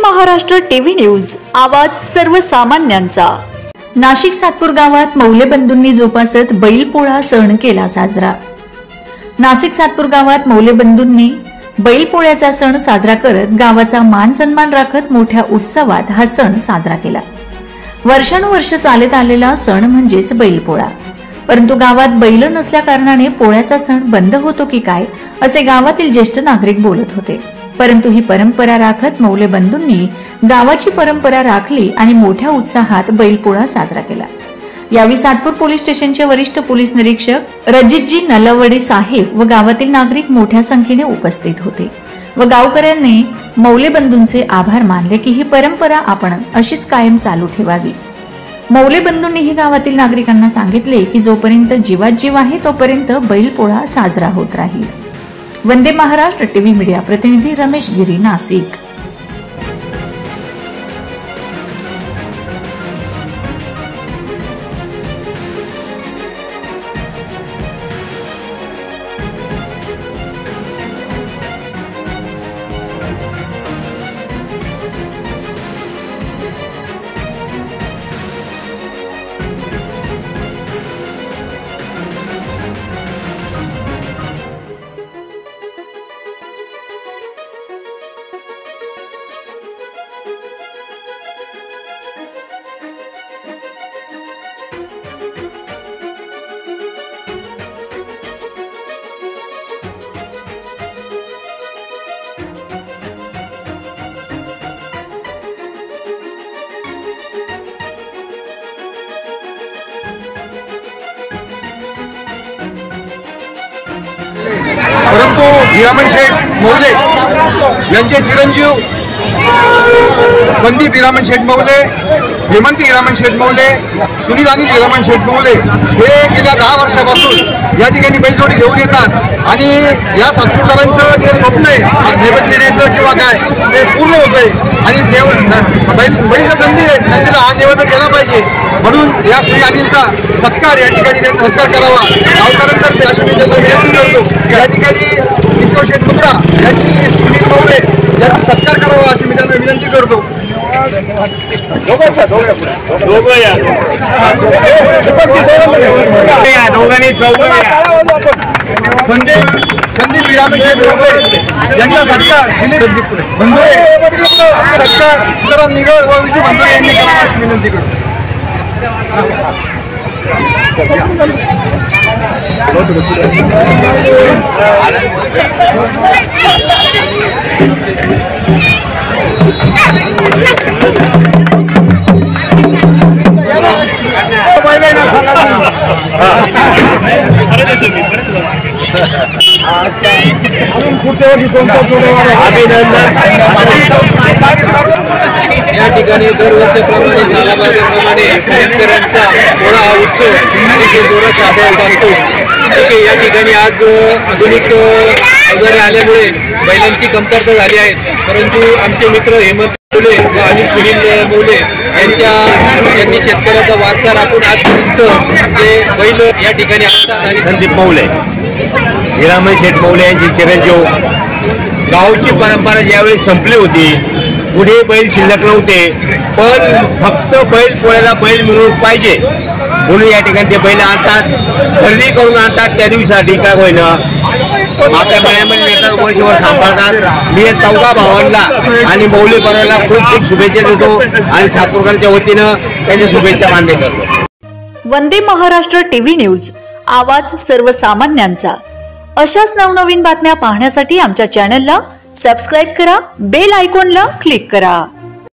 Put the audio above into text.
Maharashtra TV news, आवाज सर्वसामान्यांचा। नाशिक सातपूर गावात मौले बंधूंनी जोपासत बैलपोळा सण केला साजरा। नाशिक सातपूर गावात मौले बंधूंनी बैलपोळ्याचा सण साजरा करत गावाचा मान सन्मान राखत मोठ्या उत्सवात हा सण साजरा केला। वर्षानुवर्ष चालत आलेला सण म्हणजेच बैलपोळा, परंतु गावात बैल नसल्या कारणाने पोळ्याचा सण बंद होतो की काय असे गावातील ज्येष्ठ नागरिक बोलत होते। परंतु ही परंपरा राखत मौले बंधूंनी गावाची परंपरा राखली आणि मोठ्या उत्साहात बैलपोळा साजरा केला। यावेळी सातपूर पोलीस स्टेशनचे वरिष्ठ पोलीस निरीक्षक रजितजी नलवडे साहेब व गावातील नागरिक मोठ्या संख्येने उपस्थित होते व गावकऱ्यांनी मौले बंधूंचे आभार मानले की ही परंपरा आपण अशीच कायम चालू ठेवावी। मौले बंधूंनीही गावातील नागरिकांना सांगितले की जोपर्यंत जीवात जीव आहे तोपर्यंत बैलपोळा साजरा होत राहील। वंदे महाराष्ट्र टीव्ही मीडिया प्रतिनिधी रमेश गिरी, नाशिक। परंतु हिरामण शेठ मौले यांचे चिरंजीव संदीप हिरामण शेठ मौले, हेमंत हिरामण शेठ मौले, सुनील अनिल हिरामण शेठ मौले हे गेल्या 10 वर्षापासून या ठिकाणी बैलजोडी घेऊन येतात आणि या सातपूरकरांचं जे स्वप्न आहे नैवेद्य देण्याचं किंवा काय ते पूर्ण होतंय आणि बैल संधी नंदीला हा नैवेद्य केला पाहिजे म्हणून या सुनील अनिलचा सत्कार या ठिकाणी त्यांचा सत्कार करावा गावकऱ्यांतर्फे अशी मी त्यांना विनंती करतो। या ठिकाणी किशोर शेठ मुंडा यांनी सुनील मौले यांचा सत्कार करावा अशी मी त्यांना विनंती करतो। संदीप हिरामण शेठ मौले यांचा सत्कार दिलीप बंधुरे सत्कार सीताराम निगळ व विजू बंधुरे यांनी करावा अशी विनंती करतो। पुढच्या वर्षी या ठिकाणी दरवर्षीप्रमाणे सालाबादीप्रमाणे शेतकऱ्यांचा पोळा हा उत्सव अतिशय जोरात राबवत असतो। या ठिकाणी आज आधुनिक अवजारे आल्यामुळे बैलांची कमतरता झाली आहे, परंतु आमचे मित्र हेमंत मौले व अनिल सुनील मौले यांनी शेतकऱ्याचा वारसा राखून आजपर्यंत जे बैल या ठिकाणी असतात आणि संदीप मौले हिरामण शेठ मौले यांची चिरंजीव गावची परंपरा ज्यावेळी संपली होती पुढे बैल शिल्लक नव्हते, पण फक्त बैल पोळ्याला बैल मिळवून पाहिजे म्हणून या ठिकाणी ते बैल आणतात, खरेदी करून आणतात। त्या दिवसासाठी काय होईना आपल्या मळ्यामध्ये नेतात, वर्षभर सांभाळतात। मी 14 भावांना आणि मौले परिवाराला खूप खूप शुभेच्छा देतो आणि सातपूरकरांच्या वतीनं त्यांच्या शुभेच्छा मान्य करतो। वंदे महाराष्ट्र टीव्ही न्यूज, आवाज सर्वसामान्यांचा। अशाच नवनवीन बातम्या पाहण्यासाठी आमच्या चॅनलला सबस्क्राइब करा, बेल आयकॉनला क्लिक करा।